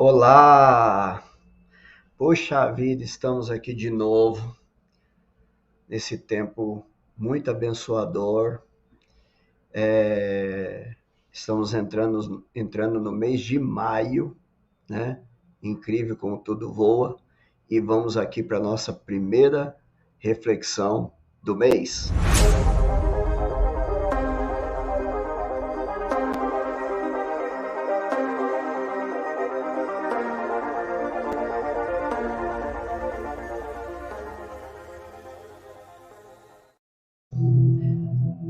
Olá! Poxa vida, estamos aqui de novo, nesse tempo muito abençoador. Estamos entrando no mês de maio, né? Incrível como tudo voa. E vamos aqui para a nossa primeira reflexão do mês.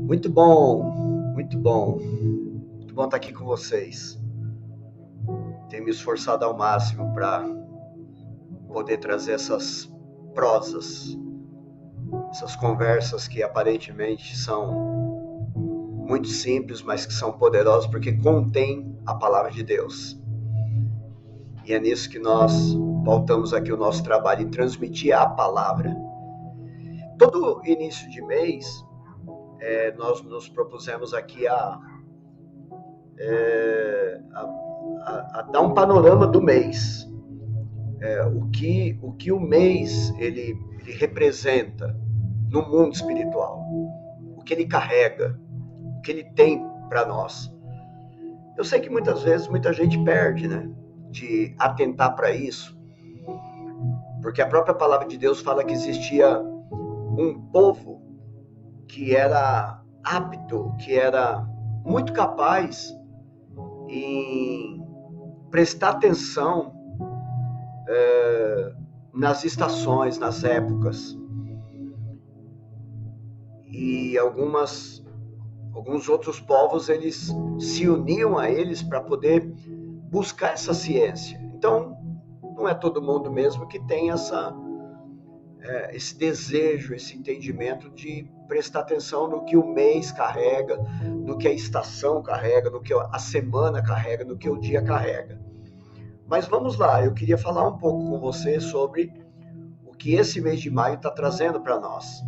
Muito bom, muito bom. Muito bom estar aqui com vocês. Tenho me esforçado ao máximo para poder trazer essas prosas, essas conversas que aparentemente são muito simples, mas que são poderosas porque contêm a palavra de Deus. E é nisso que nós pautamos aqui o nosso trabalho, em transmitir a palavra. Todo início de mês, nós nos propusemos aqui a dar um panorama do mês. O que o mês ele representa no mundo espiritual, o que ele carrega, o que ele tem para nós. Eu sei que muitas vezes muita gente perde, né, de atentar para isso, porque a própria palavra de Deus fala que existia um povo que era apto, que era muito capaz em prestar atenção nas estações, nas épocas. E alguns outros povos, eles se uniam a eles para poder buscar essa ciência. Então, não é todo mundo mesmo que tem esse desejo, esse entendimento de prestar atenção no que o mês carrega, no que a estação carrega, no que a semana carrega, no que o dia carrega. Mas vamos lá, eu queria falar um pouco com você sobre o que esse mês de maio está trazendo para nós.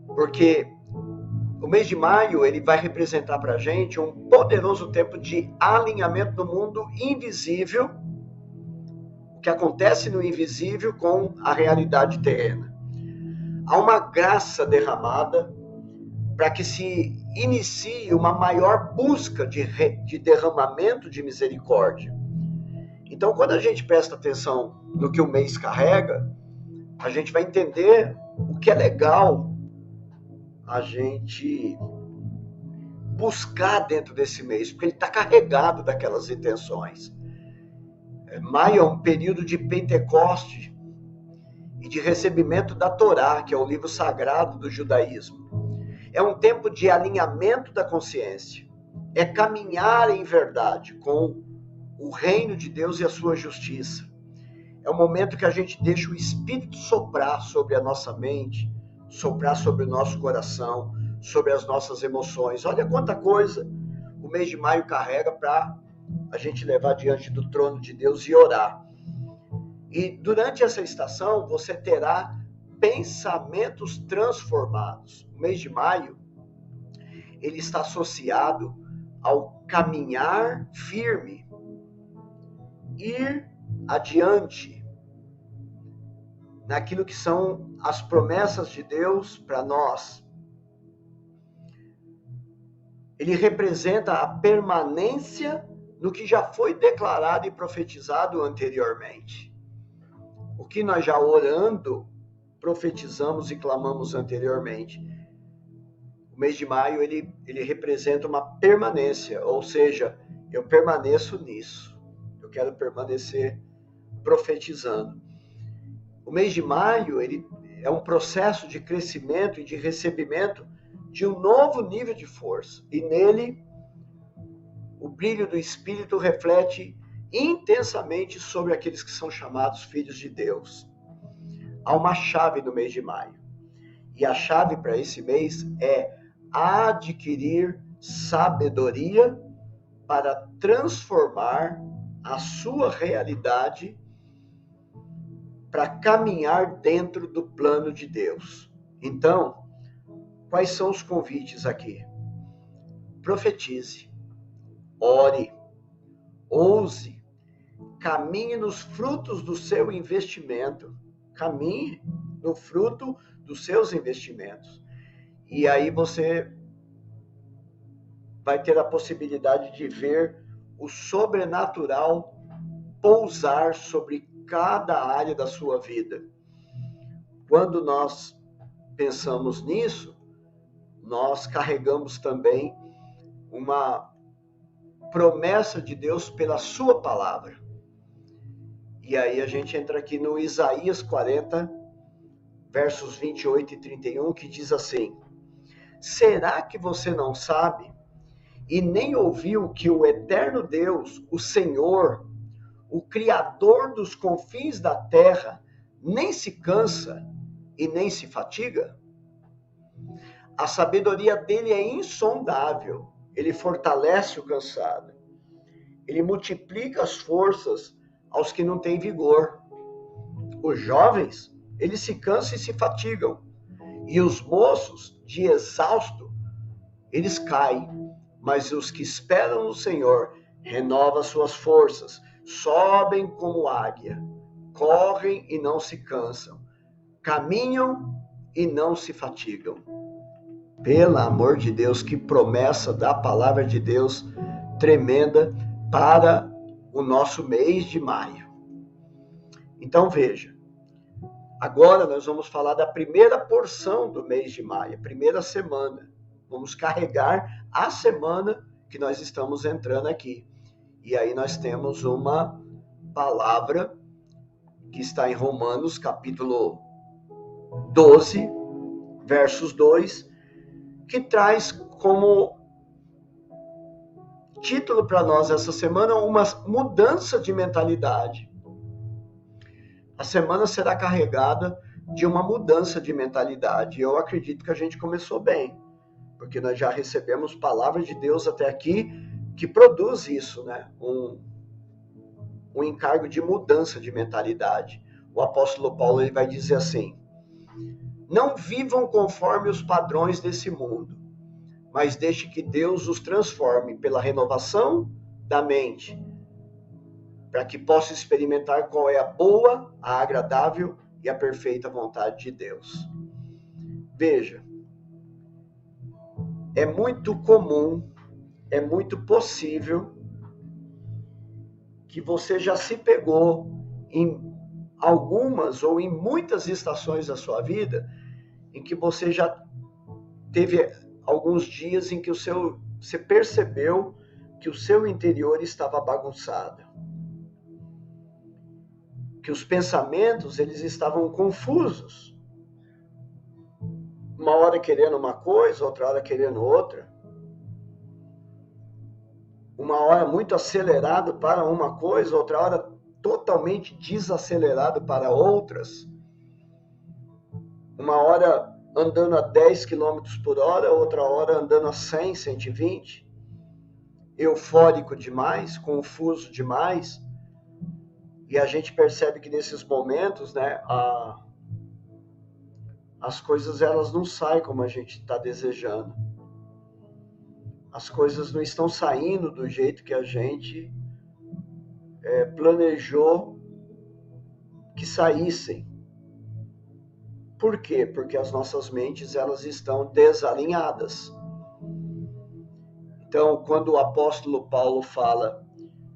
Porque o mês de maio ele vai representar para a gente um poderoso tempo de alinhamento do mundo invisível, o que acontece no invisível com a realidade terrena. Há uma graça derramada para que se inicie uma maior busca de derramamento de misericórdia. Então, quando a gente presta atenção no que o mês carrega, a gente vai entender o que é legal a gente buscar dentro desse mês, porque ele está carregado daquelas intenções. Maio é um período de Pentecoste e de recebimento da Torá, que é o livro sagrado do judaísmo. É um tempo de alinhamento da consciência, é caminhar em verdade com o reino de Deus e a sua justiça. É o momento que a gente deixa o Espírito soprar sobre a nossa mente, soprar sobre o nosso coração, sobre as nossas emoções. Olha quanta coisa o mês de maio carrega para a gente levar diante do trono de Deus e orar. E durante essa estação você terá pensamentos transformados. O mês de maio ele está associado ao caminhar firme, ir adiante naquilo que são as promessas de Deus para nós. Ele representa a permanência no que já foi declarado e profetizado anteriormente. O que nós já orando, profetizamos e clamamos anteriormente. O mês de maio, ele representa uma permanência, ou seja, eu permaneço nisso. Eu quero permanecer profetizando. O mês de maio, ele é um processo de crescimento e de recebimento de um novo nível de força. E nele, o brilho do Espírito reflete intensamente sobre aqueles que são chamados filhos de Deus. Há uma chave no mês de maio. E a chave para esse mês é adquirir sabedoria para transformar a sua realidade para caminhar dentro do plano de Deus. Então, quais são os convites aqui? Profetize, ore, ouse, caminhe nos frutos do seu investimento. Caminhe no fruto dos seus investimentos. E aí você vai ter a possibilidade de ver o sobrenatural pousar sobre cada área da sua vida. Quando nós pensamos nisso, nós carregamos também uma promessa de Deus pela sua palavra. E aí a gente entra aqui no Isaías 40, versos 28 e 31, que diz assim: será que você não sabe e nem ouviu que o eterno Deus, o Senhor, o Criador dos confins da terra, nem se cansa e nem se fatiga? A sabedoria dele é insondável. Ele fortalece o cansado. Ele multiplica as forças aos que não têm vigor. Os jovens, eles se cansam e se fatigam. E os moços, de exausto, eles caem. Mas os que esperam no Senhor renovam suas forças, sobem como águia, correm e não se cansam, caminham e não se fatigam. Pelo amor de Deus, que promessa da palavra de Deus tremenda para o nosso mês de maio. Então veja, agora nós vamos falar da primeira porção do mês de maio, a primeira semana. Vamos carregar a semana que nós estamos entrando aqui. E aí nós temos uma palavra que está em Romanos, capítulo 12, versos 2, que traz como título para nós essa semana uma mudança de mentalidade. A semana será carregada de uma mudança de mentalidade. Eu acredito que a gente começou bem, porque nós já recebemos palavra de Deus até aqui que produz isso, né? Um encargo de mudança de mentalidade. O apóstolo Paulo ele vai dizer assim: não vivam conforme os padrões desse mundo, mas deixe que Deus os transforme pela renovação da mente, para que possa experimentar qual é a boa, a agradável e a perfeita vontade de Deus. Veja, é muito comum, é muito possível que você já se pegou em algumas ou em muitas estações da sua vida em que você já teve alguns dias em que você percebeu que o seu interior estava bagunçado, que os pensamentos eles estavam confusos, uma hora querendo uma coisa, outra hora querendo outra, uma hora muito acelerado para uma coisa, outra hora totalmente desacelerado para outras, uma hora andando a 10 km por hora, outra hora andando a 100, 120, eufórico demais, confuso demais. E a gente percebe que nesses momentos, né, as coisas elas não saem como a gente está desejando. As coisas não estão saindo do jeito que a gente planejou que saíssem. Por quê? Porque as nossas mentes elas estão desalinhadas. Então, quando o apóstolo Paulo fala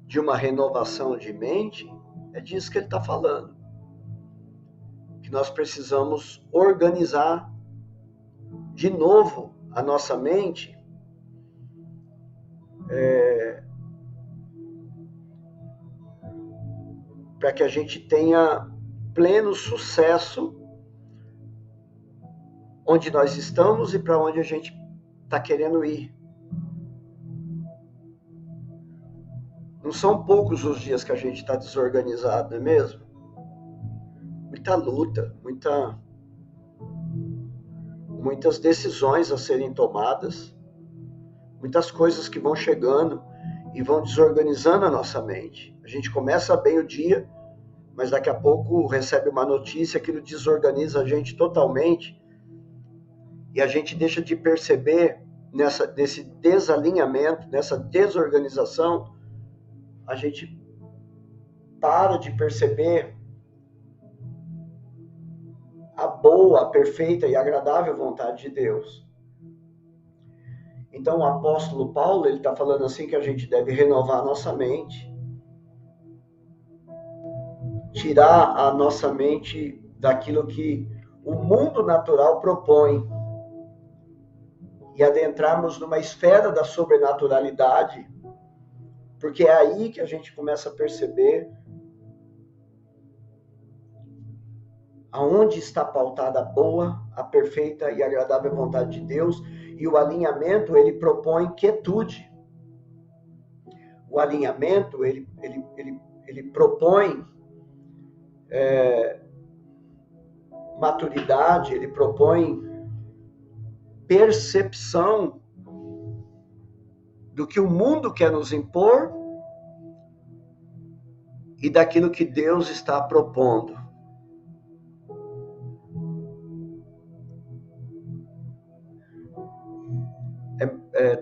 de uma renovação de mente, é disso que ele está falando. Que nós precisamos organizar de novo a nossa mente para que a gente tenha pleno sucesso onde nós estamos e para onde a gente está querendo ir. Não são poucos os dias que a gente está desorganizado, não é mesmo? Muita luta, muitas decisões a serem tomadas, muitas coisas que vão chegando e vão desorganizando a nossa mente. A gente começa bem o dia, mas daqui a pouco recebe uma notícia, aquilo desorganiza a gente totalmente e a gente deixa de perceber nesse desalinhamento, nessa desorganização, a gente para de perceber a boa, a perfeita e agradável vontade de Deus. Então o apóstolo Paulo, ele está falando assim que a gente deve renovar a nossa mente, tirar a nossa mente daquilo que o mundo natural propõe e adentrarmos numa esfera da sobrenaturalidade, porque é aí que a gente começa a perceber aonde está pautada a boa, a perfeita e agradável vontade de Deus, e o alinhamento, ele propõe quietude. O alinhamento, ele propõe maturidade, ele propõe percepção do que o mundo quer nos impor e daquilo que Deus está propondo.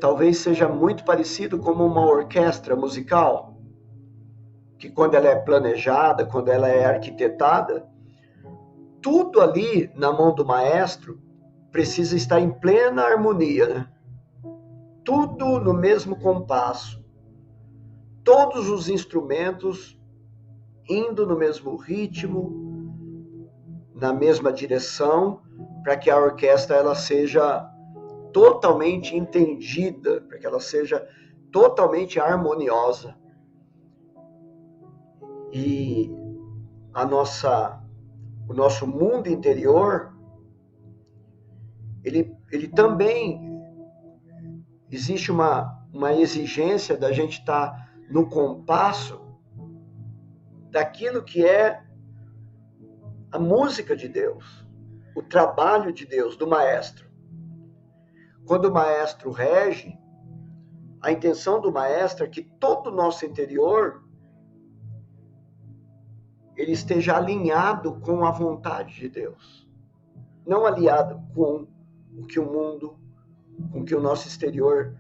Talvez seja muito parecido como uma orquestra musical, que quando ela é planejada, quando ela é arquitetada, tudo ali na mão do maestro precisa estar em plena harmonia, né? Tudo no mesmo compasso, todos os instrumentos indo no mesmo ritmo, na mesma direção, para que a orquestra ela seja totalmente entendida, para que ela seja totalmente harmoniosa. E o nosso mundo interior, ele também existe uma exigência da gente estar no compasso daquilo que é a música de Deus, o trabalho de Deus, do maestro. Quando o maestro rege, a intenção do maestro é que todo o nosso interior ele esteja alinhado com a vontade de Deus, não alinhado com o que o mundo, com o que o nosso exterior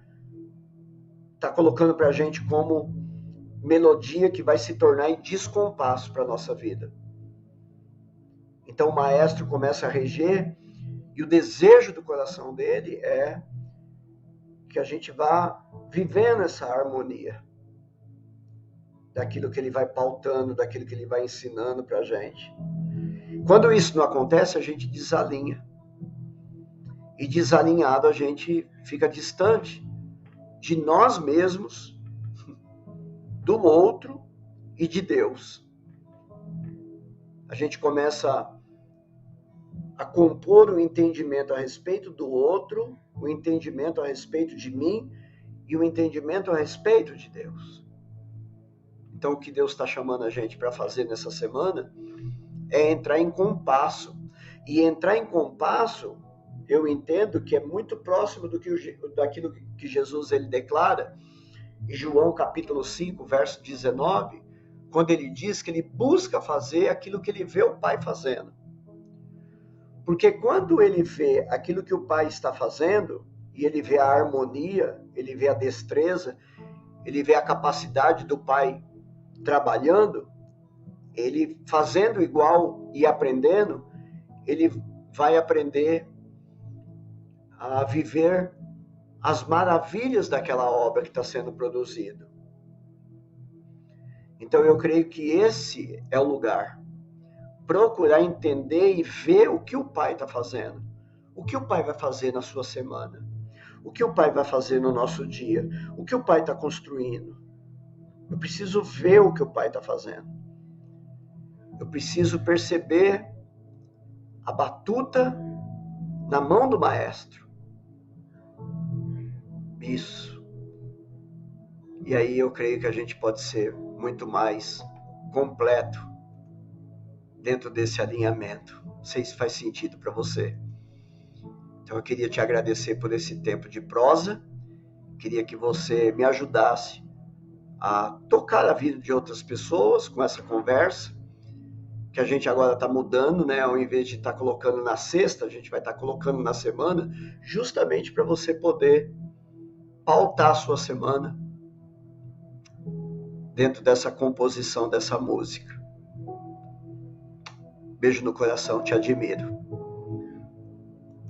está colocando para a gente como melodia que vai se tornar em descompasso para a nossa vida. Então o maestro começa a reger e o desejo do coração dele é que a gente vá vivendo essa harmonia daquilo que ele vai pautando, daquilo que ele vai ensinando para a gente. Quando isso não acontece, a gente desalinha. E desalinhado a gente fica distante de nós mesmos, do outro e de Deus. A gente começa a compor o entendimento a respeito do outro, o entendimento a respeito de mim e o entendimento a respeito de Deus. Então, o que Deus está chamando a gente para fazer nessa semana é entrar em compasso. E entrar em compasso, eu entendo que é muito próximo daquilo que Jesus ele declara em João capítulo 5, verso 19, quando ele diz que ele busca fazer aquilo que ele vê o Pai fazendo. Porque quando ele vê aquilo que o Pai está fazendo, e ele vê a harmonia, ele vê a destreza, ele vê a capacidade do Pai trabalhando, ele fazendo igual e aprendendo, ele vai aprender a viver as maravilhas daquela obra que está sendo produzida. Então eu creio que esse é o lugar. Procurar entender e ver o que o Pai está fazendo. O que o Pai vai fazer na sua semana. O que o Pai vai fazer no nosso dia. O que o Pai está construindo. Eu preciso ver o que o Pai está fazendo. Eu preciso perceber a batuta na mão do maestro. Isso. E aí eu creio que a gente pode ser muito mais completo dentro desse alinhamento. Não sei se faz sentido para você. Então eu queria te agradecer por esse tempo de prosa. Queria que você me ajudasse a tocar a vida de outras pessoas com essa conversa, que a gente agora está mudando, né? Ao invés de estar colocando na sexta, a gente vai estar colocando na semana, justamente para você poder pautar a sua semana dentro dessa composição dessa música. Beijo no coração, te admiro.